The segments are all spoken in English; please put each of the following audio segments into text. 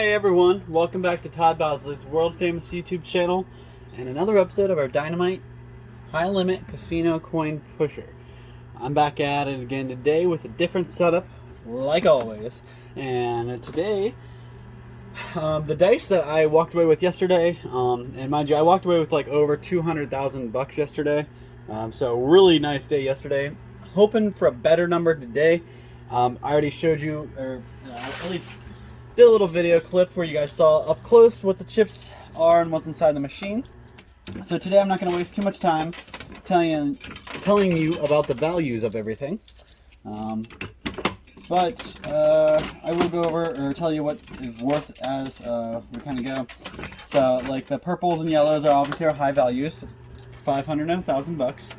Hey everyone, welcome back to Todd Bosley's world famous YouTube channel and another episode of our Dynamite High Limit Casino Coin Pusher. I'm back at it again today with a different setup, like always. And today, the dice that I walked away with yesterday, and mind you, I walked away with like over 200,000 bucks yesterday. So really nice day yesterday. Hoping for a better number today. I already showed you, or at least did a little video clip where you guys saw up close what the chips are and what's inside the machine. So today I'm not going to waste too much time telling you about the values of everything. But I will go over or tell you what is worth as we kind of go. So like the purples and yellows are obviously our high values, 500 and 1,000 bucks.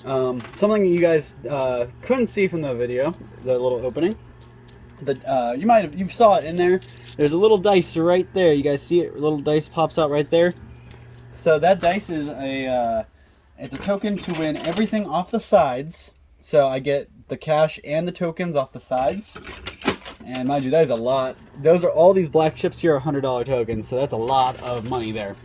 Something you guys couldn't see from the video, the little opening. But you saw it in there. There's a little dice right there. You guys see it? A little dice pops out right there. So that dice is it's a token to win everything off the sides. So I get the cash and the tokens off the sides. And mind you, that is a lot. Those are all these black chips here are $100 tokens. So that's a lot of money there.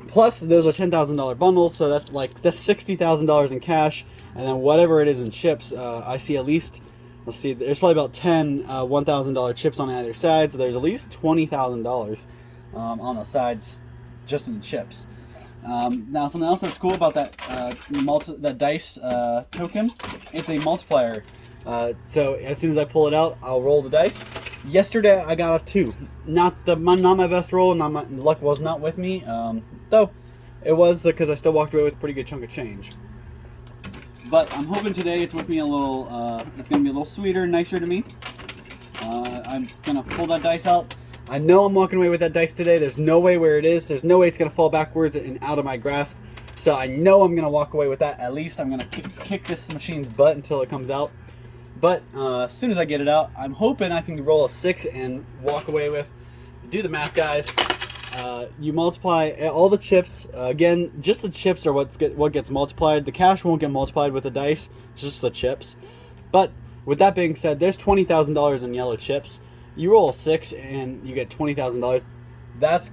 Plus, those are $10,000 bundles. So that's $60,000 in cash. And then whatever it is in chips, I see at least. Let's see, there's probably about 10 $1,000 chips on either side, so there's at least $20,000 on the sides just in chips. Now, something else that's cool about that dice token, it's a multiplier. So as soon as I pull it out, I'll roll the dice. Yesterday, I got a 2. Not my best roll, luck was not with me, though it was because I still walked away with a pretty good chunk of change. But I'm hoping today it's with me a little, it's going to be a little sweeter, nicer to me. I'm going to pull that dice out. I know I'm walking away with that dice today. There's no way where it is. There's no way it's going to fall backwards and out of my grasp. So I know I'm going to walk away with that. At least I'm going to kick this machine's butt until it comes out. But as soon as I get it out, I'm hoping I can roll a 6 and walk away with. Do the math, guys. You multiply all the chips. Again, just the chips are what gets multiplied. The cash won't get multiplied with the dice, just the chips. But with that being said, there's $20,000 in yellow chips. You roll a 6 and you get $20,000. That's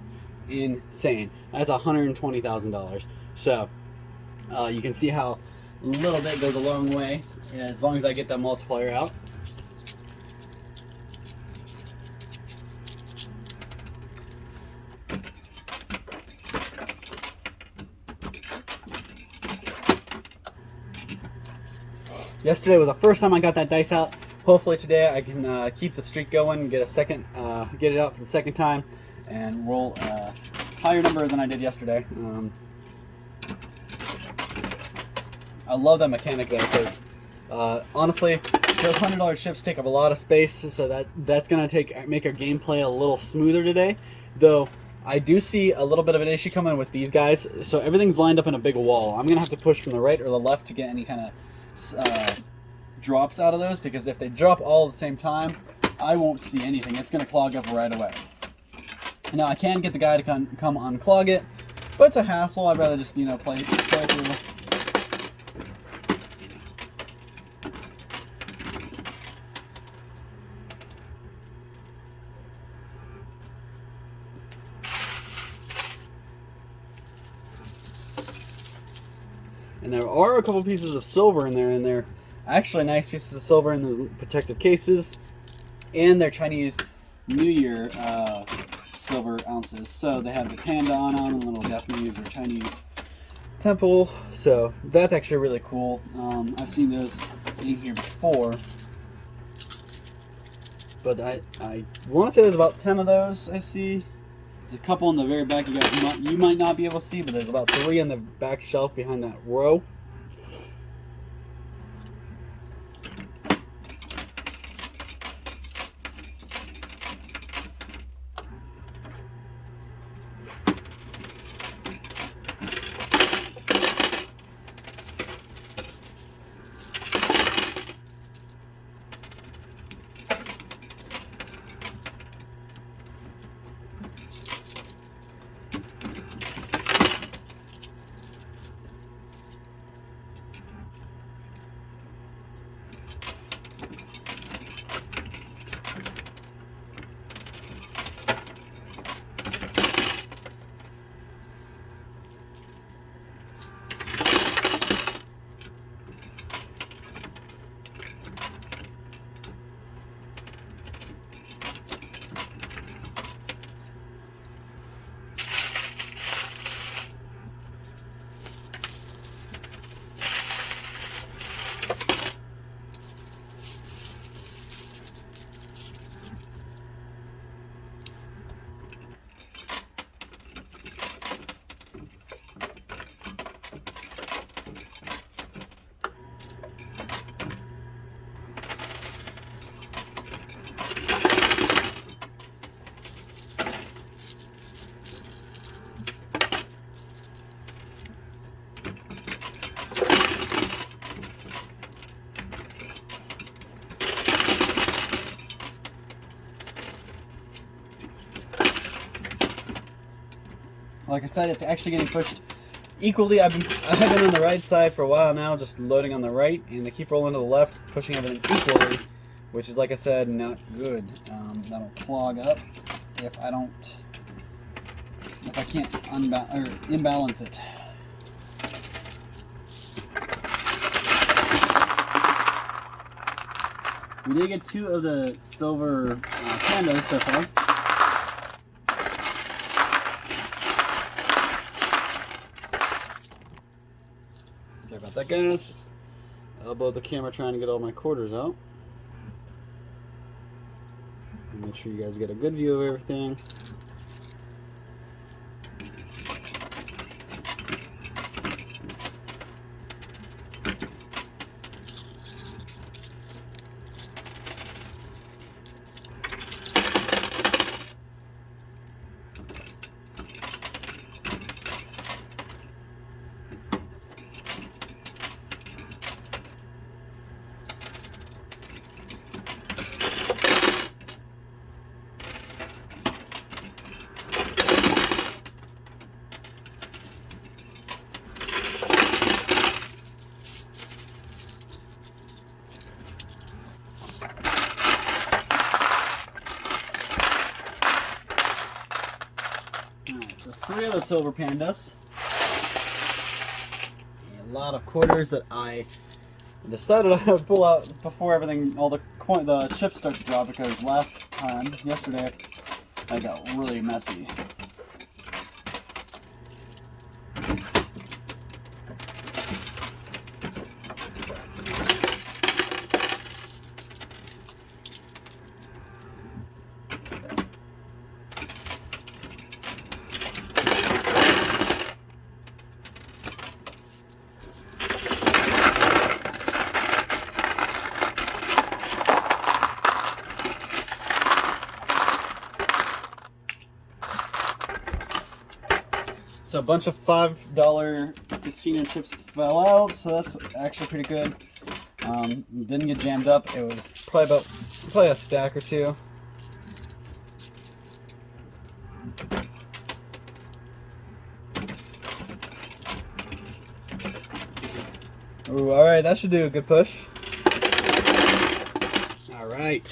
insane. That's $120,000. So you can see how a little bit goes a long way as long as I get that multiplier out. Yesterday was the first time I got that dice out. Hopefully today I can keep the streak going, get it out for the second time, and roll a higher number than I did yesterday. I love that mechanic though, because honestly, those $100 chips take up a lot of space, so that's gonna make our gameplay a little smoother today. Though I do see a little bit of an issue coming with these guys, so everything's lined up in a big wall. I'm gonna have to push from the right or the left to get any kind of drops out of those, because if they drop all at the same time, I won't see anything. It's going to clog up right away. Now I can get the guy to come unclog it, but it's a hassle. I'd rather just play through. And there are a couple pieces of silver in there, and they're actually nice pieces of silver in those protective cases. And they're Chinese New Year silver ounces. So they have the panda on them, and a little Japanese or Chinese temple. So that's actually really cool. I've seen those in here before. But I want to say there's about 10 of those I see. There's a couple in the very back you might not be able to see, but there's about 3 on the back shelf behind that row. Like I said, it's actually getting pushed equally. I've been on the right side for a while now, just loading on the right, and they keep rolling to the left, pushing everything equally, which is, like I said, not good. That'll clog up if I can't imbalance it. We did get 2 of the silver pandas so far. Sorry about that, guys. Just elbow the camera trying to get all my quarters out. And make sure you guys get a good view of everything. So 3 of the silver pandas. And a lot of quarters that I decided I would pull out before everything, all the chips start to drop, because yesterday, I got really messy. So a bunch of $5 casino chips fell out, so that's actually pretty good. Didn't get jammed up. It was probably a stack or 2. Ooh, all right, that should do a good push. All right.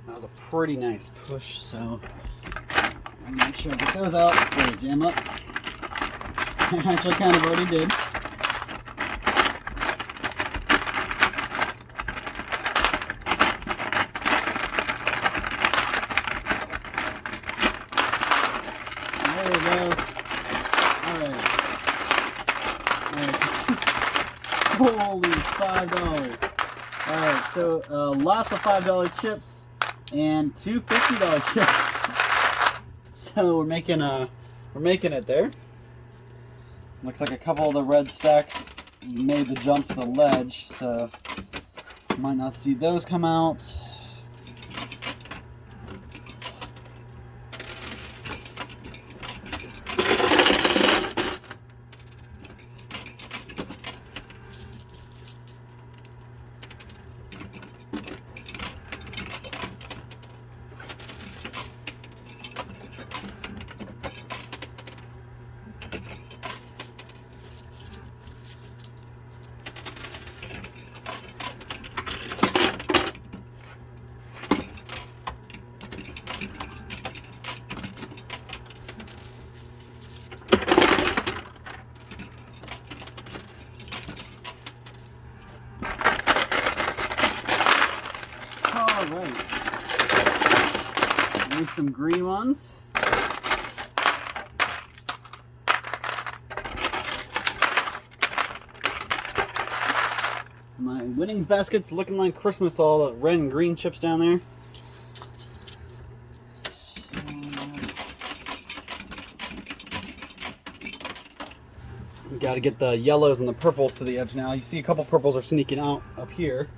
That was a pretty nice push, so I'll make sure I get those out before we jam up. I actually kind of already did. There we go. Alright. Holy $5. Alright, so lots of $5 chips and 2 $50 chips. So we're making it there. Looks like a couple of the red stacks made the jump to the ledge, so you might not see those come out. right. Here's some green ones. My winnings basket's looking like Christmas, all the red and green chips down there. Got to get the yellows and the purples to the edge now. You see a couple purples are sneaking out up here.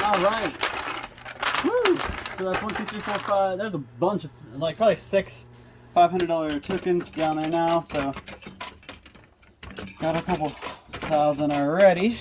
All right. Woo! So that's 1, 2, 3, 4, 5. There's a bunch of, like, probably 6 $500 tokens down there now. So got a couple thousand already.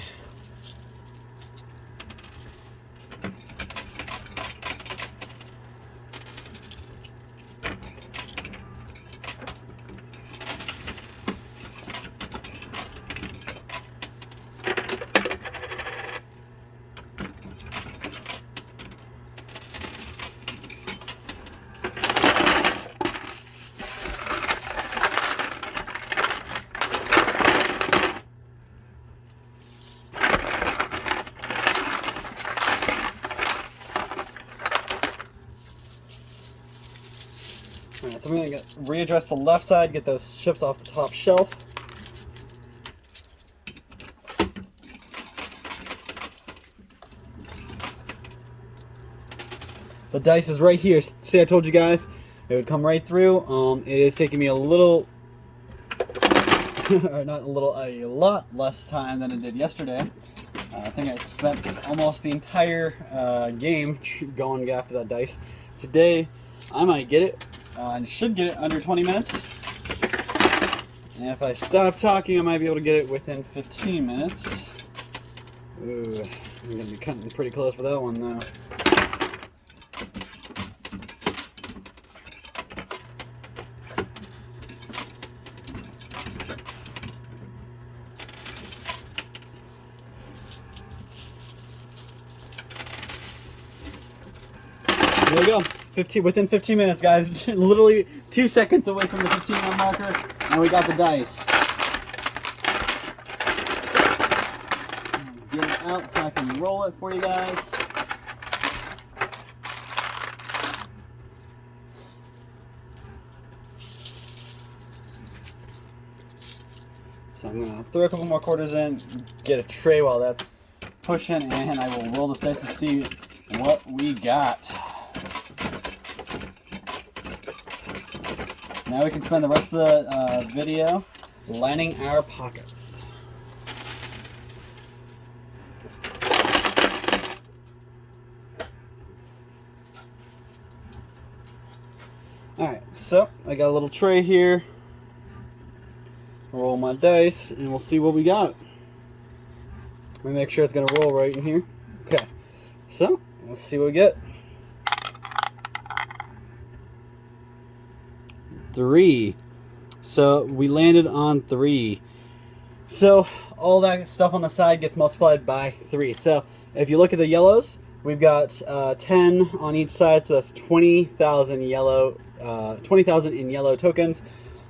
Alright, so I'm going to readjust the left side, get those chips off the top shelf. The dice is right here. See, I told you guys it would come right through. It is taking me a little, or not a little, a lot less time than it did yesterday. I think I spent almost the entire game going after that dice. Today, I might get it. I should get it under 20 minutes. And if I stop talking, I might be able to get it within 15 minutes. Ooh, I'm going to be cutting pretty close for that one, though. There we go. Within 15 minutes, guys. Literally 2 seconds away from the 15-minute marker, and we got the dice. Get it out so I can roll it for you guys. So I'm gonna throw a couple more quarters in, get a tray while that's pushing, and I will roll this dice to see what we got. Now we can spend the rest of the video lining our pockets. Alright, so I got a little tray here. Roll my dice and we'll see what we got. Let me make sure it's going to roll right in here. Okay, so let's see what we get. 3. So we landed on 3. So all that stuff on the side gets multiplied by 3. So if you look at the yellows, we've got 10 on each side, so that's 20,000 yellow, 20,000 in yellow tokens.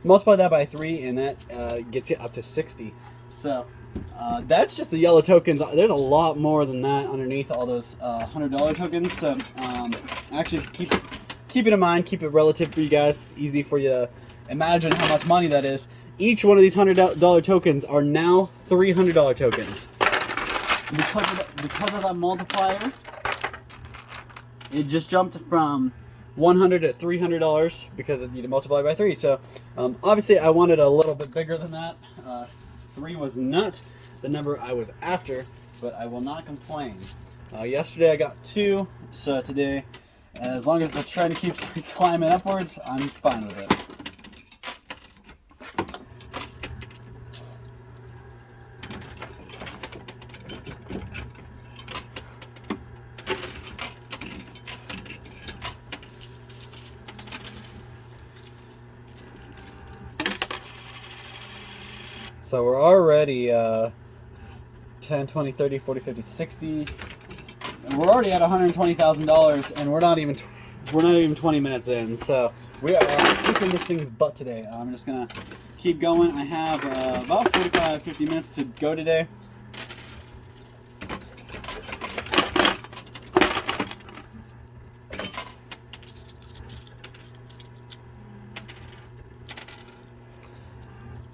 Multiply that by 3, and that gets you up to 60. So That's just the yellow tokens. There's a lot more than that underneath all those $100 tokens. So actually keep it in mind, keep it relative for you guys, easy for you to imagine how much money that is. Each one of these $100 tokens are now $300 tokens. Because of that multiplier, it just jumped from $100 to $300 because you multiply by 3. So obviously I wanted a little bit bigger than that. 3 was not the number I was after, but I will not complain. Yesterday I got 2, so today, as long as the trend keeps climbing upwards, I'm fine with it. So we're already 10, 20, 30, 40, 50, 60. And we're already at $120,000, and we're not even 20 minutes in. So we are kicking this thing's butt today. I'm just gonna keep going. I have about 45, 50 minutes to go today.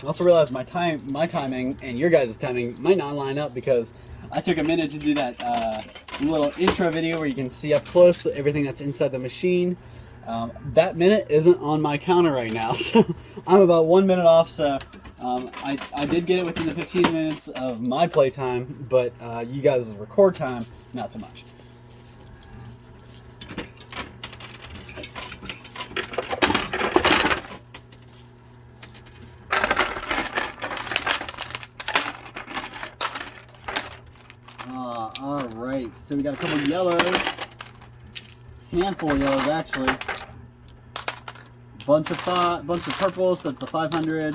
I also realized my timing and your guys' timing might not line up because I took a minute to do that little intro video where you can see up close everything that's inside the machine. That minute isn't on my counter right now, so I'm about 1 minute off. So I did get it within the 15 minutes of my play time, but you guys' record time, not so much. Alright, so we got a couple yellows, handful of yellows actually, bunch of purples, so that's the 500.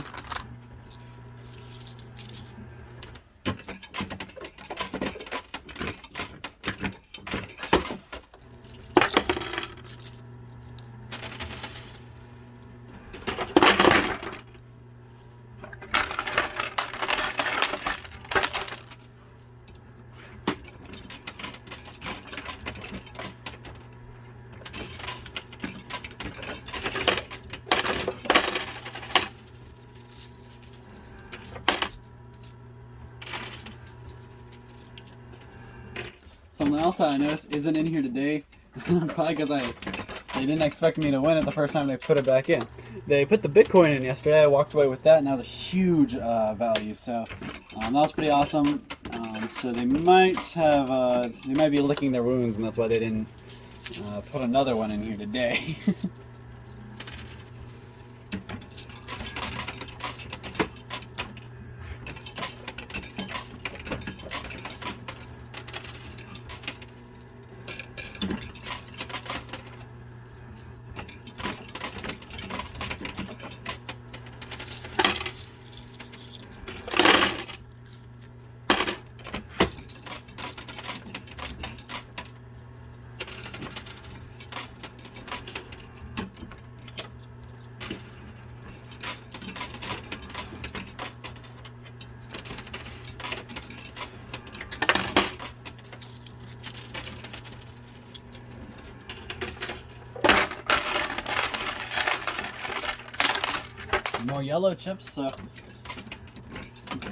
Something else that I noticed isn't in here today, probably because they didn't expect me to win it the first time they put it back in. They put the Bitcoin in yesterday. I walked away with that, and that was a huge value. So that was pretty awesome. So they might be licking their wounds, and that's why they didn't put another one in here today. More yellow chips, so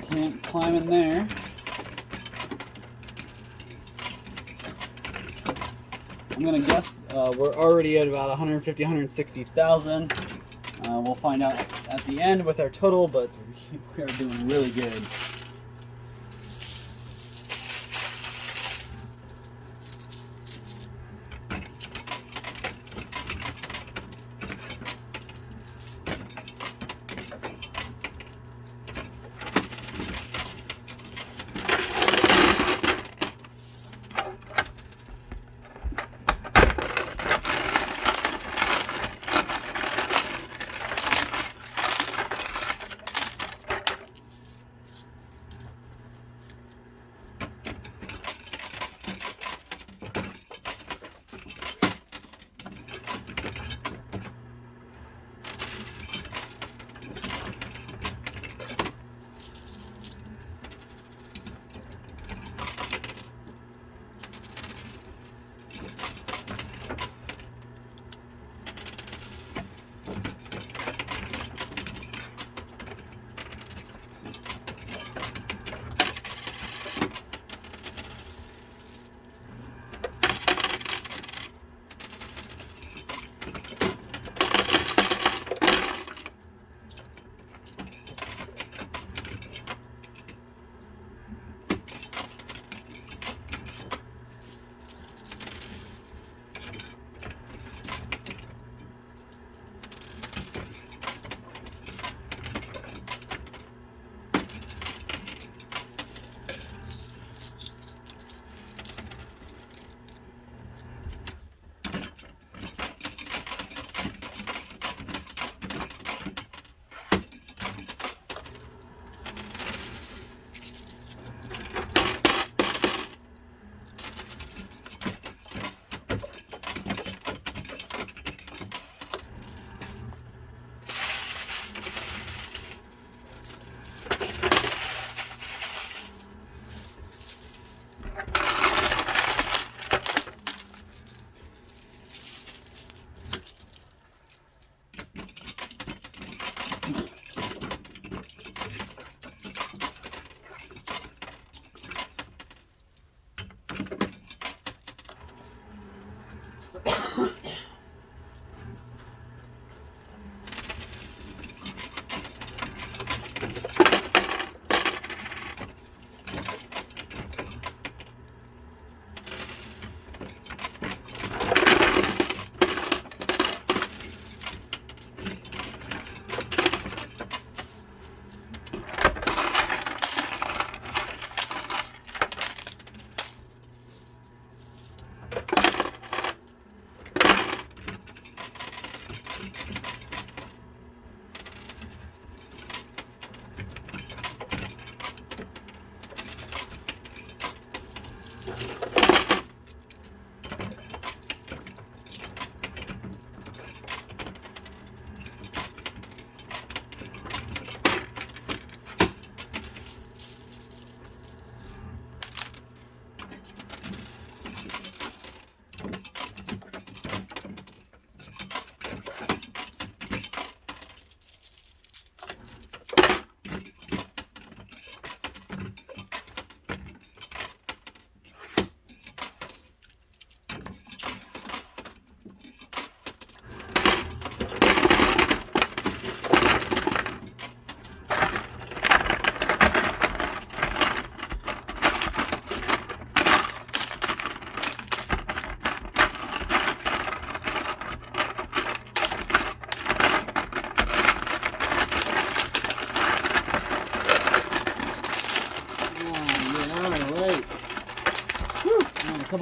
can't climb in there. I'm gonna guess we're already at about 150, 160,000. We'll find out at the end with our total, but we are doing really good.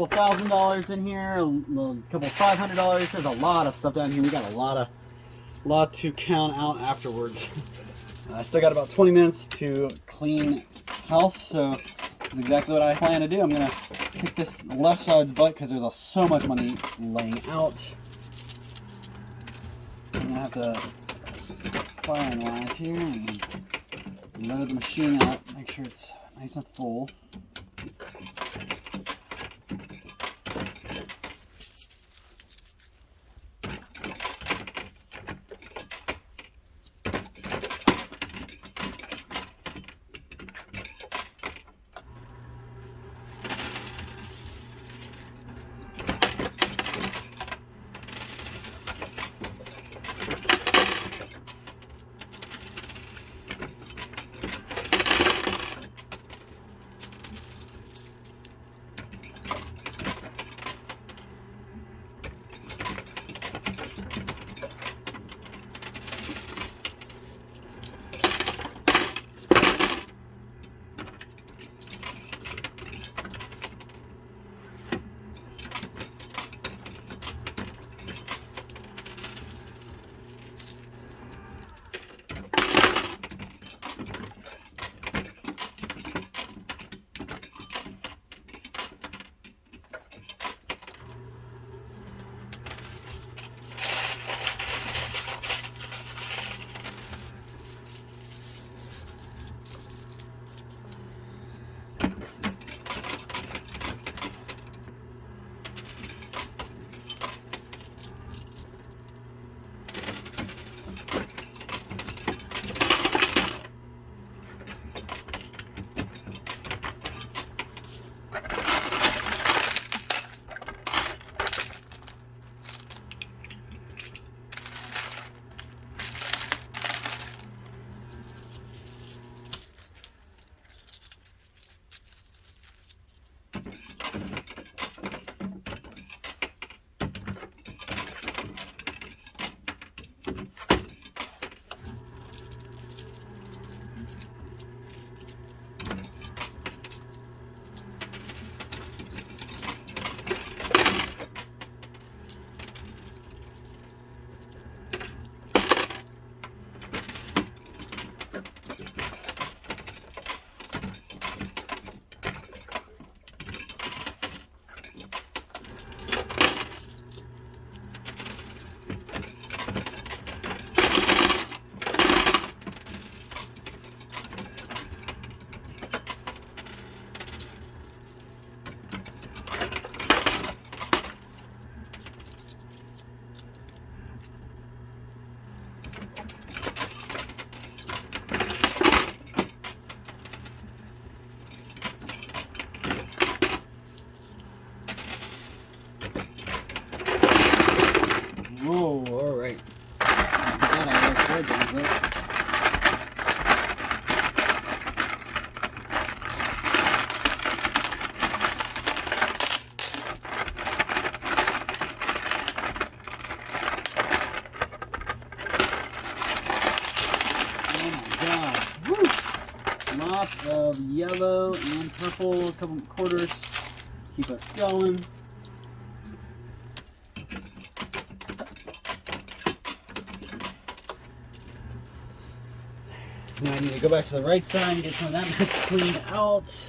couple $1,000 in here, a couple $500. There's a lot of stuff down here. We got a lot to count out afterwards. I still got about 20 minutes to clean house, so that's exactly what I plan to do. I'm gonna kick this left side's butt because there's so much money laying out. I'm gonna have to fire analyze here and load the machine up, make sure it's nice and full. Whoa, alright. Lots of yellow and purple, a couple quarters, keep us going. Now I need to go back to the right side and get some of that mess cleaned out.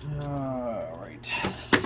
Alright, so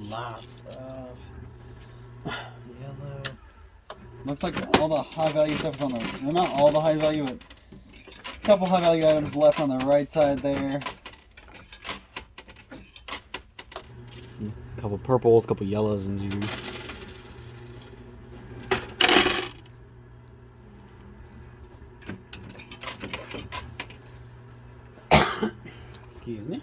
lots of yellow. Looks like all the high value stuff is on the, well, not all the high value, but a couple high value items left on the right side there. A couple purples, a couple yellows in there. Excuse me.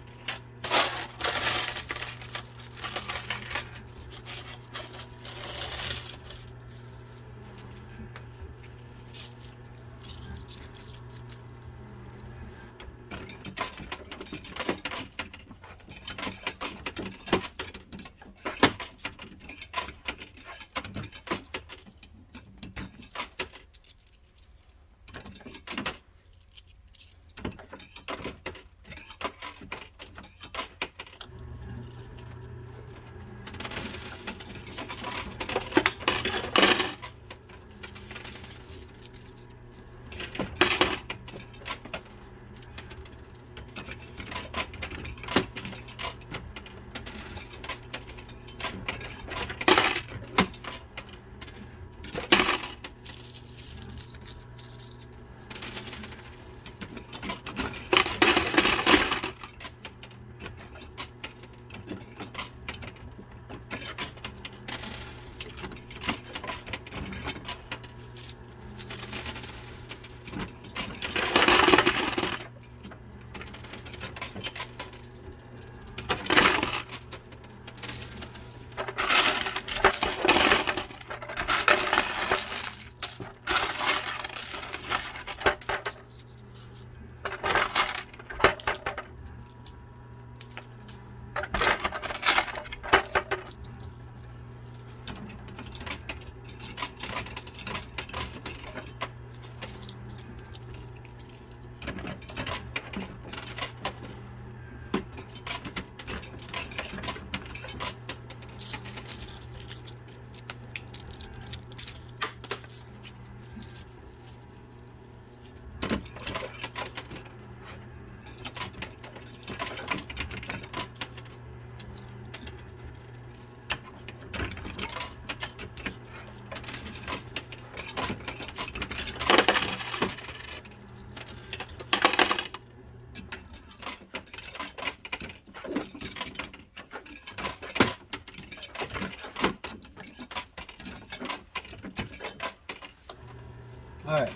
Alright,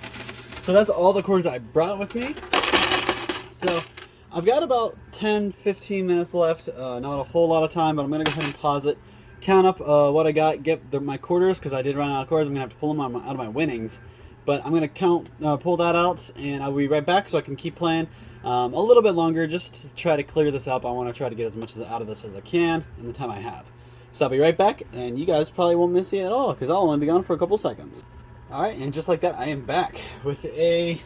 so that's all the cords I brought with me. So I've got about 10-15 minutes left, not a whole lot of time, but I'm going to go ahead and pause it, count up what I got, get my quarters, because I did run out of quarters. I'm going to have to pull them out of my winnings. But I'm gonna pull that out, and I'll be right back so I can keep playing a little bit longer just to try to clear this up. I want to try to get as much out of this as I can in the time I have. So I'll be right back, and you guys probably won't miss me at all because I'll only be gone for a couple seconds. Alright, and just like that, I am back with a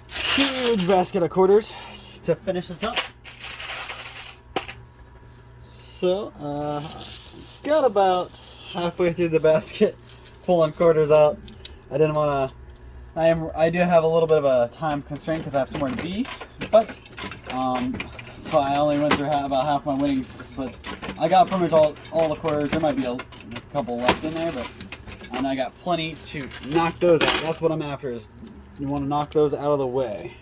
huge basket of quarters to finish this up. So, got about halfway through the basket, pulling quarters out. I didn't want to. I do have a little bit of a time constraint because I have somewhere to be, but so I only went through about half my winnings. But I got pretty much all the quarters. There might be a couple left in there, and I got plenty to knock those out. That's what I'm after. Is you want to knock those out of the way.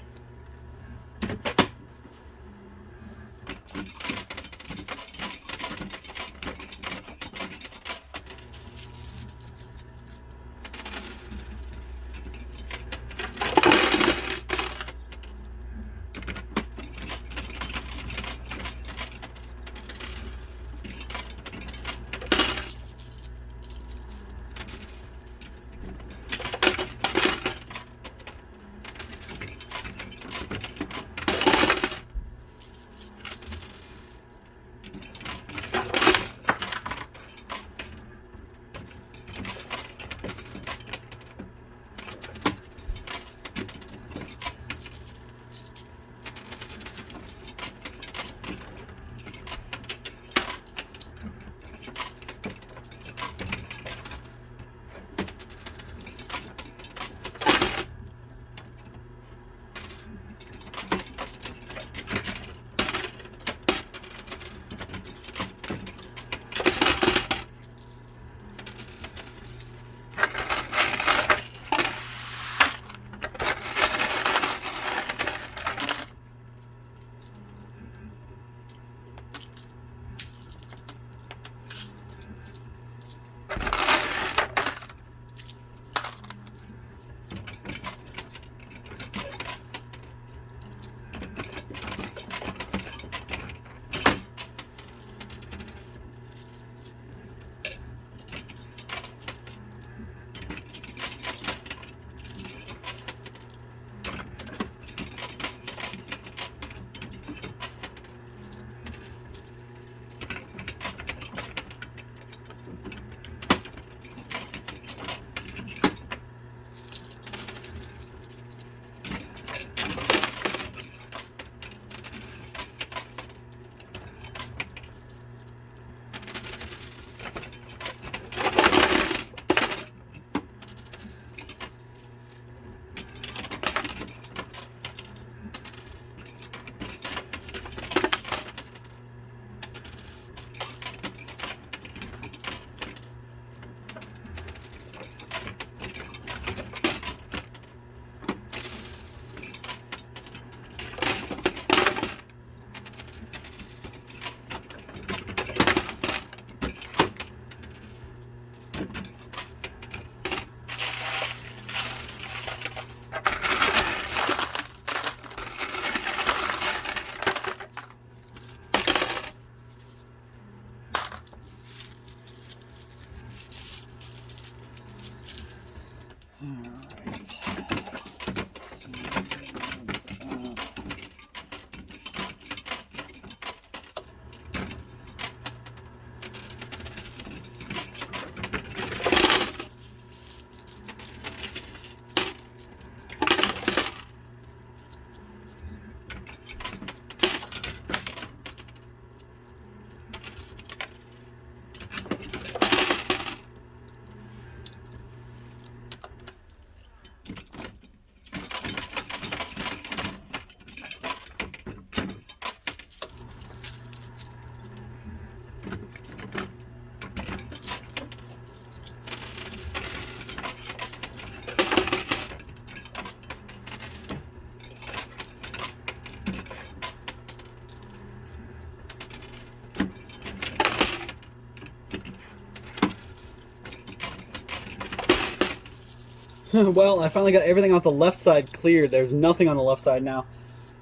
Well, I finally got everything off the left side cleared. There's nothing on the left side now.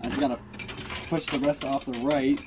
I just gotta push the rest off the right.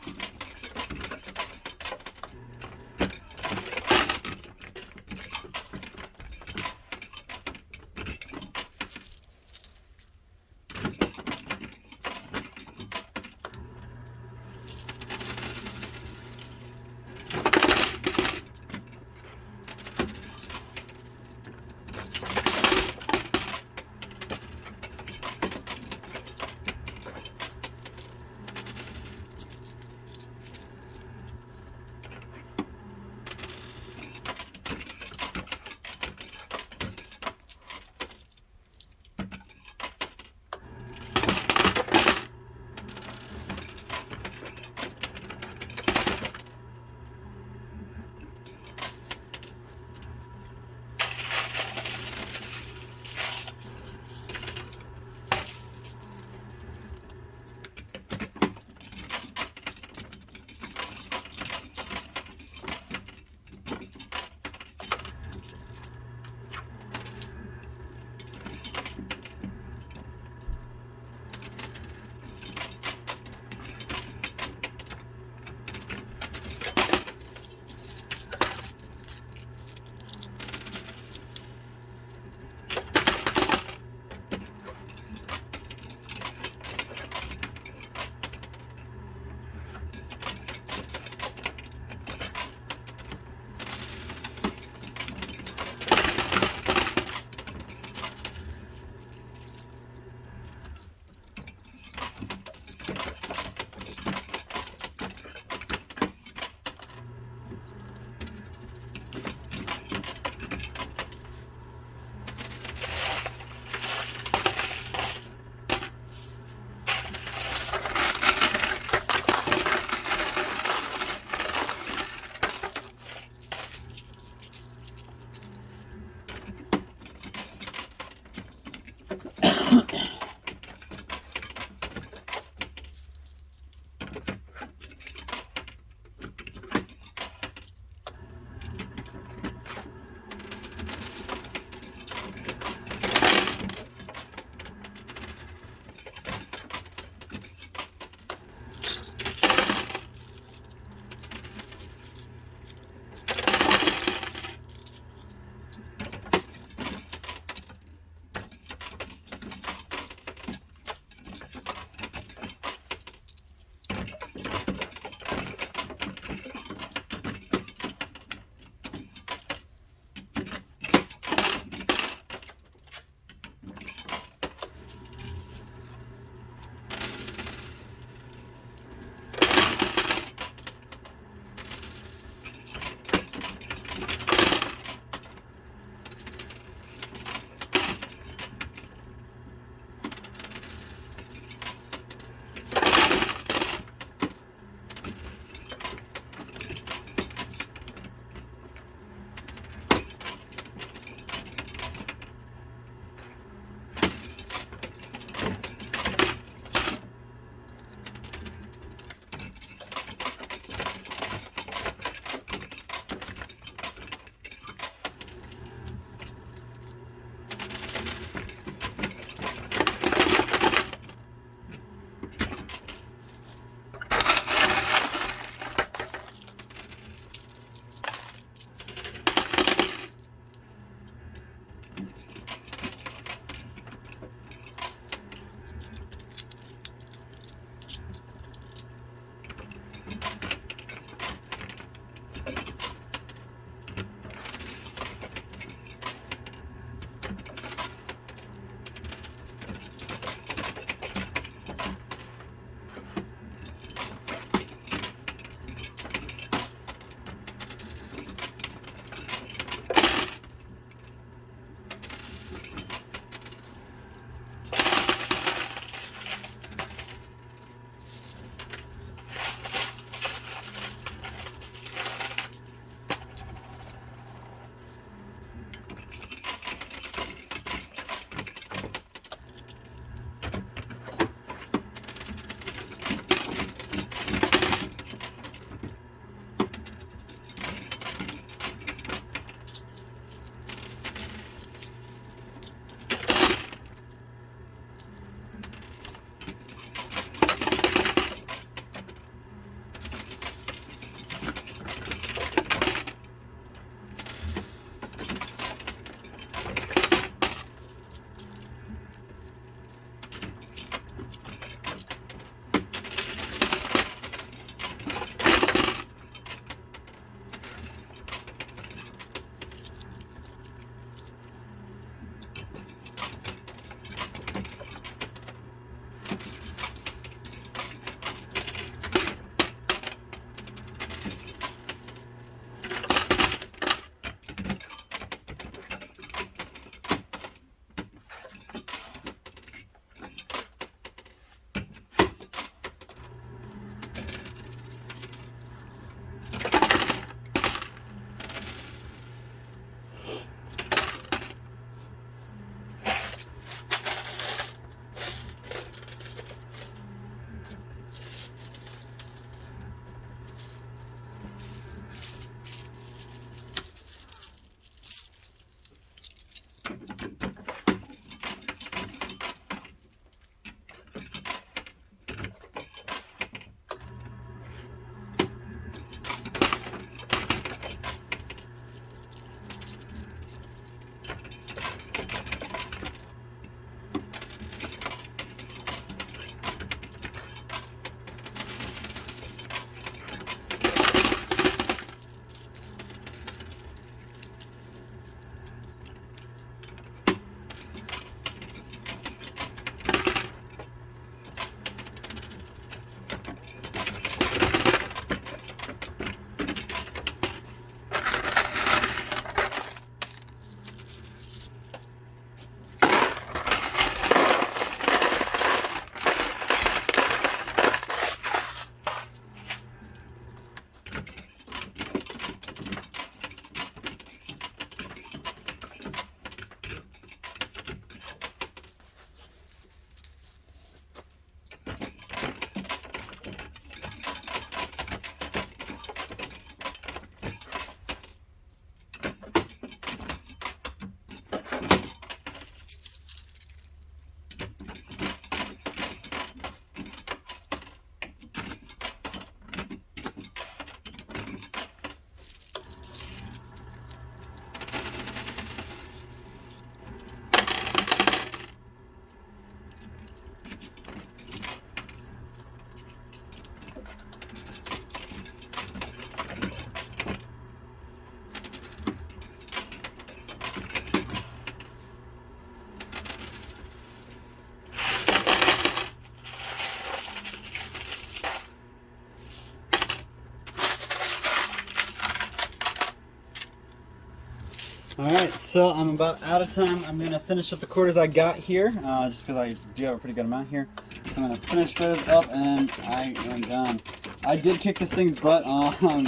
Alright, so I'm about out of time. I'm going to finish up the quarters I got here, just because I do have a pretty good amount here. So I'm going to finish those up and I am done. I did kick this thing's butt. I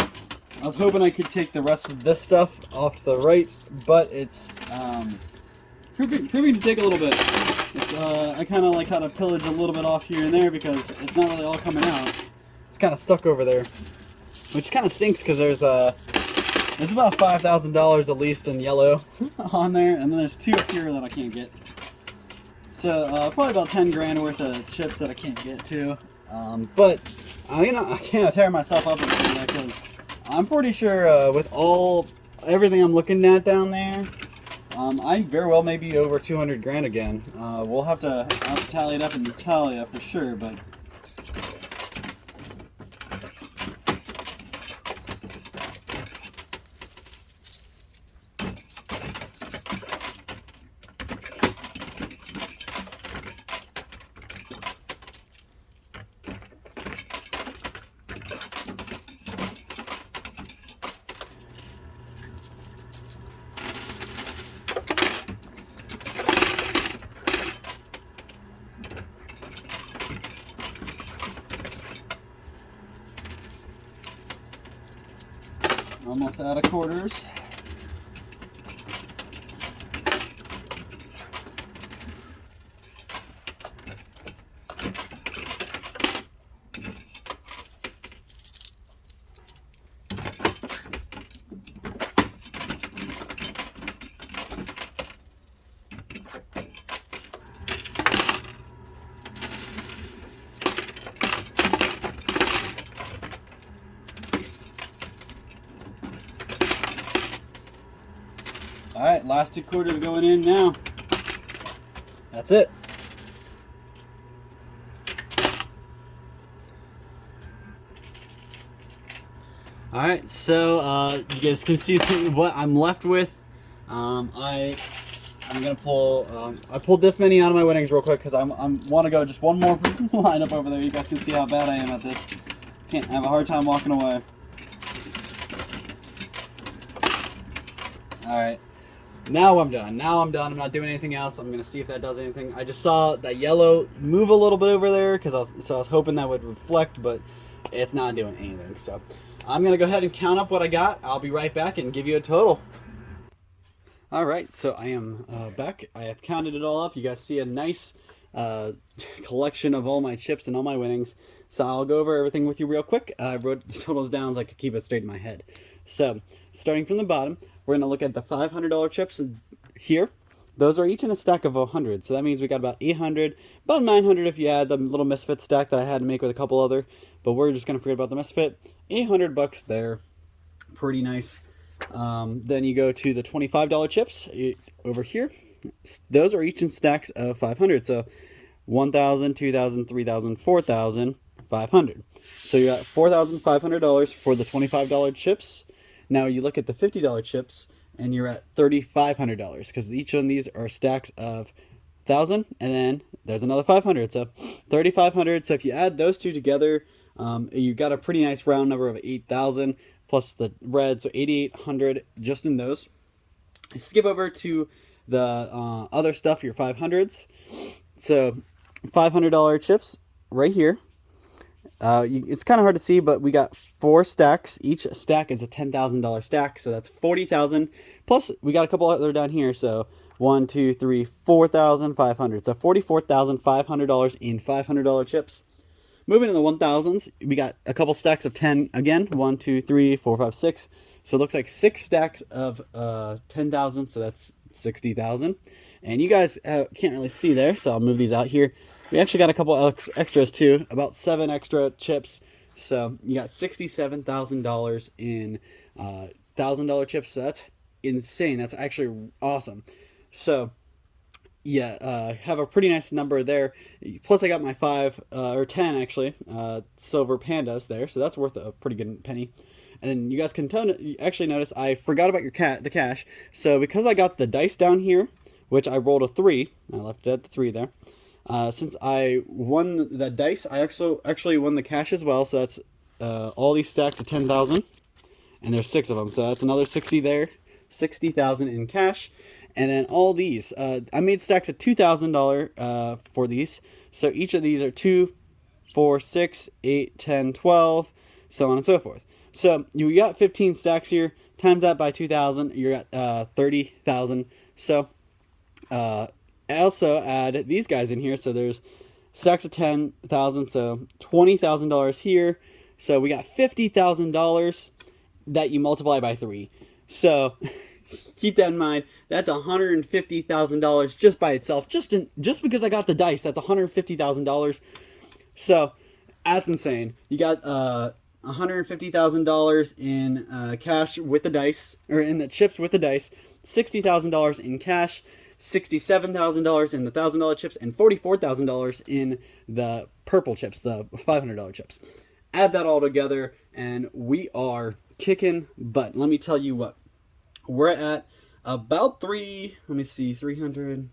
was hoping I could take the rest of this stuff off to the right, but it's proving to take a little bit. It's, I kind of like how to pillage a little bit off here and there because it's not really all coming out. It's kind of stuck over there, which kind of stinks because there's about $5,000 at least in yellow on there, and then there's 2 up here that I can't get. So probably about 10 grand worth of chips that I can't get to. But I can't tear myself up because I'm pretty sure with everything I'm looking at down there, I very well may be over 200 grand again. We'll have to tally it up and tell you for sure, but. Almost out of quarters. Alright, last 2 quarters going in now. That's it. Alright, so you guys can see what I'm left with. I'm gonna pull. I pulled this many out of my winnings real quick because I want to go just one more lineup over there. You guys can see how bad I am at this. I have a hard time walking away. Alright. Now I'm done. Now I'm done. I'm not doing anything else. I'm going to see if that does anything. I just saw that yellow move a little bit over there because I was hoping that would reflect, but it's not doing anything. So I'm going to go ahead and count up what I got. I'll be right back and give you a total. All right, so I am back. I have counted it all up. You guys see a nice collection of all my chips and all my winnings. So I'll go over everything with you real quick. I wrote the totals down so I could keep it straight in my head. So starting from the bottom, we're going to look at the $500 chips here. Those are each in a stack of 100. So that means we got about 800, about 900 if you add the little Misfit stack that I had to make with a couple other. But we're just going to forget about the Misfit. 800 bucks there. Pretty nice. Then you go to the $25 chips over here. Those are each in stacks of 500. So 1,000, 2,000, 3,000, 4,000, 500. So you got $4,500 for the $25 chips. Now you look at the $50 chips and you're at $3,500 because each one of these are stacks of 1,000 and then there's another 500. So 3,500. So if you add those two together, you got a pretty nice round number of 8,000 plus the red. So 8,800 just in those. Skip over to the other stuff, your 500s. So $500 chips right here. It's kind of hard to see, but we got 4 stacks. Each stack is a $10,000 stack, so that's 40,000. Plus, we got a couple other down here, so 1, 2, 3, 4,500. So $44,500 in $500 chips. Moving to the 1,000s, we got a couple stacks of 10 again. 1, 2, 3, 4, 5, 6. So it looks like 6 stacks of 10,000, so that's 60,000. And you guys can't really see there, so I'll move these out here. We actually got a couple extras too, about 7 extra chips. So you got $67,000 in $1,000 chips. So that's insane. That's actually awesome. So yeah, have a pretty nice number there. Plus I got my 5 or 10 actually silver pandas there. So that's worth a pretty good penny. And then you guys can actually notice I forgot about the cash. So because I got the dice down here, which I rolled a 3, I left it at the 3 there. Since I won the dice, I actually won the cash as well. So that's all these stacks of 10,000, and there's 6 of them. So that's another 60 there. $60,000 in cash. And then all these, I made stacks of $2,000 for these. So each of these are 2, 4, 6, 8, 10, 12, so on and so forth. So you got 15 stacks here. Times that by 2,000, you're at 30,000. So I also add these guys in here. So there's stacks of 10,000, so $20,000 here. So we got $50,000 that you multiply by 3. So keep that in mind. That's $150,000 just by itself. Just because I got the dice, that's $150,000. So that's insane. You got $150,000 in cash with the dice, or in the chips with the dice. $60,000 in cash. $67,000 in the $1,000 chips, and $44,000 in the purple chips, the $500 chips. Add that all together, and we are kicking butt. Let me tell you what. We're at about 300.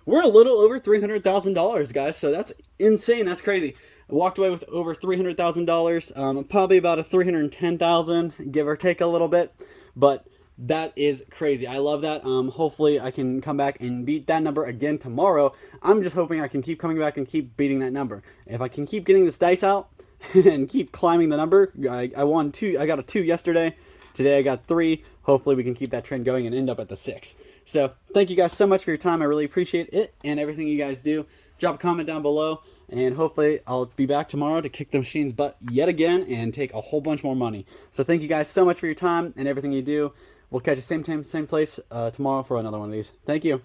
We're a little over $300,000, guys. So that's insane. That's crazy. I walked away with over $300,000. Probably about a $310,000, give or take a little bit. But that is crazy. I love that. Hopefully I can come back and beat that number again tomorrow. I'm just hoping I can keep coming back and keep beating that number. If I can keep getting this dice out and keep climbing the number, I won 2. I got a 2 yesterday. Today I got 3. Hopefully we can keep that trend going and end up at the 6. So thank you guys so much for your time. I really appreciate it and everything you guys do. Drop a comment down below, and hopefully I'll be back tomorrow to kick the machine's butt yet again and take a whole bunch more money. So thank you guys so much for your time and everything you do. We'll catch you same time, same place tomorrow for another one of these. Thank you.